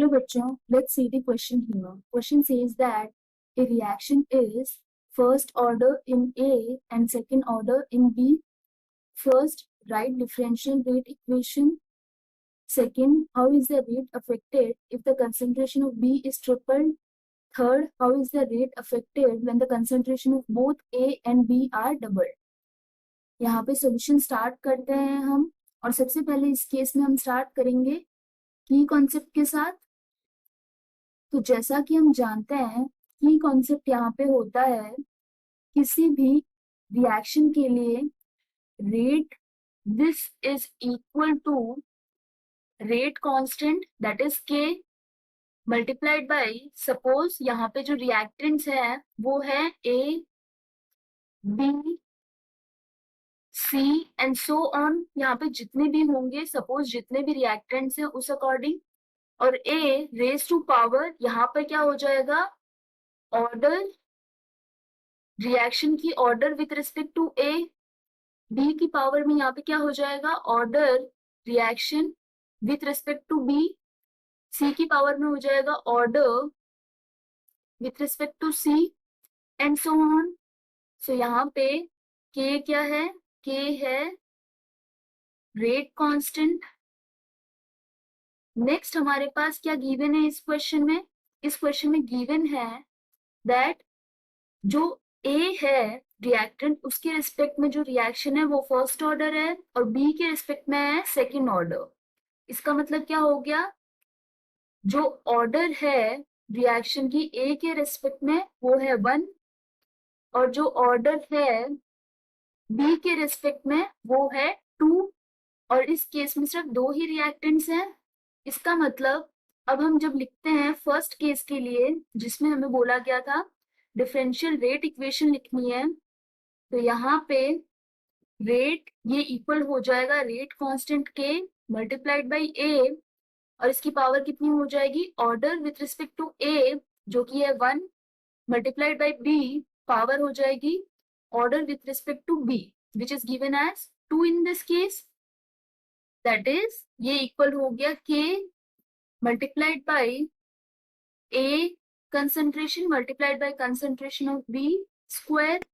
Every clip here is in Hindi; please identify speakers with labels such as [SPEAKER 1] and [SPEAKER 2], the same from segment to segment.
[SPEAKER 1] Hello bachcho, let's see the question here. Question says that a reaction is first order in A and second order in B. First, write differential rate equation. Second, how is the rate affected if the concentration of B is tripled? Third, how is the rate affected when the concentration of both A and B are doubled? यहाँ पे सॉल्यूशन स्टार्ट करते हैं हम, और सबसे पहले इस केस में हम स्टार्ट करेंगे की कॉन्सेप्ट के साथ। तो जैसा कि हम जानते हैं की कॉन्सेप्ट यहाँ पे होता है किसी भी रिएक्शन के लिए rate this is equal to rate constant that is k multiplied by, suppose यहाँ पे जो रिएक्टेंट्स है वो है A B C and so on. यहाँ पे जितने भी होंगे, सपोज जितने भी रिएक्टेंट्स हैं उस अकॉर्डिंग, और ए रेज टू पावर यहाँ पे क्या हो जाएगा, ऑर्डर रिएक्शन की order with respect to A. B की पावर में यहाँ पे क्या हो जाएगा, order reaction with respect to B. C की पावर में हो जाएगा order with respect to C and so on. So यहाँ पे के क्या है, के है रेट कांस्टेंट। नेक्स्ट हमारे पास क्या गिवन है इस क्वेश्चन में, इस क्वेश्चन में गिवन है दैट जो ए है रिएक्टेंट, उसके रिस्पेक्ट में जो रिएक्शन है वो फर्स्ट ऑर्डर है और बी के रिस्पेक्ट में है सेकंड ऑर्डर। इसका मतलब क्या हो गया, जो ऑर्डर है रिएक्शन की ए के रिस्पेक्ट में वो है 1 और जो ऑर्डर है बी के रिस्पेक्ट में वो है 2, और इस केस में सिर्फ 2 ही रिएक्टेंट्स हैं। इसका मतलब अब हम जब लिखते हैं फर्स्ट केस के लिए जिसमें हमें बोला गया था डिफरेंशियल रेट इक्वेशन लिखनी है, तो यहाँ पे रेट ये इक्वल हो जाएगा रेट कांस्टेंट के मल्टीप्लाइड बाय ए, और इसकी पावर कितनी हो जाएगी, ऑर्डर विथ रिस्पेक्ट टू ए जो कि है 1 मल्टीप्लाइड बाय बी, पावर हो जाएगी order with respect to B which is given as 2 in this case. That is ये इक्वल हो गया k multiplied by A concentration multiplied by concentration of B square.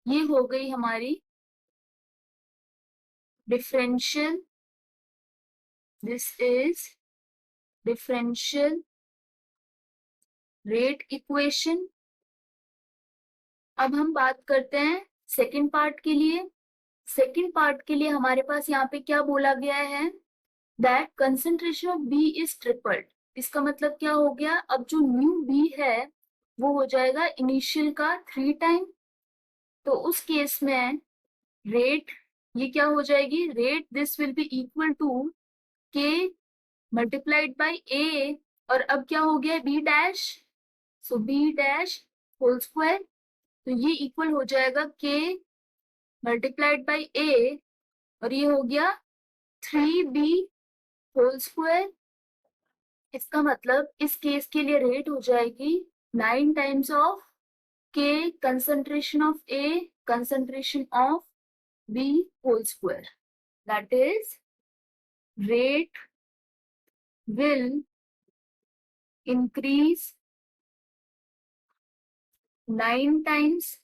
[SPEAKER 1] ये हो गई हमारी differential, this is differential rate equation. अब हम बात करते हैं सेकंड पार्ट के लिए। सेकंड पार्ट के लिए हमारे पास यहाँ पे क्या बोला गया है, that concentration of B is tripled. इसका मतलब क्या हो गया, अब जो न्यू बी है वो हो जाएगा इनिशियल का 3 टाइम। तो उस केस में रेट ये क्या हो जाएगी, rate this will be equal to k multiplied by A, और अब क्या हो गया B dash, so B dash whole square. तो ये इक्वल हो जाएगा के मल्टीप्लाइड बाय ए, और ये हो गया 3b होल स्क्वायर। इसका मतलब इस केस के लिए रेट हो जाएगी 9 times of k concentration of A concentration of B whole square. That is rate will increase 9 times.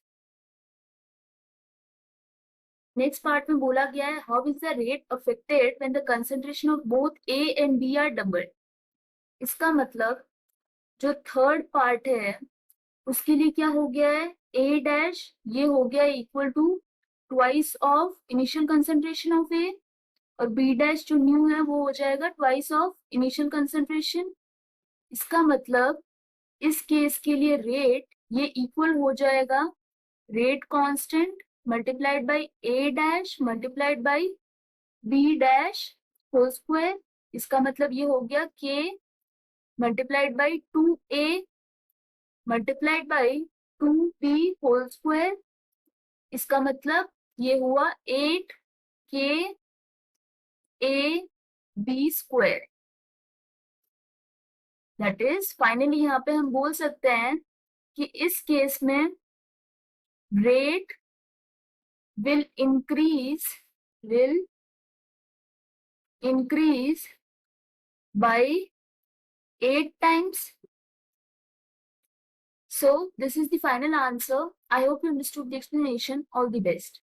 [SPEAKER 1] Next part में बोला गया है how is the rate affected when the concentration of both A and B are doubled. इसका मतलब जो थर्ड पार्ट है उसके लिए क्या हो गया है, ए डैश ये हो गया equal to twice of initial concentration of A, और बी डैश जो न्यू है वो हो जाएगा ट्वाइस ऑफ इनिशियल कंसंट्रेशन। इसका मतलब इस केस के लिए रेट ये इक्वल हो जाएगा rate constant multiplied by A dash multiplied by B dash whole square. इसका मतलब ये हो गया k multiplied by 2a multiplied by 2b whole square. इसका मतलब ये हुआ 8k a b square. That is finally यहाँ पे हम बोल सकते हैं कि इस केस में rate will increase by 8 times. So this is the final answer. I hope you understood the explanation. All the best.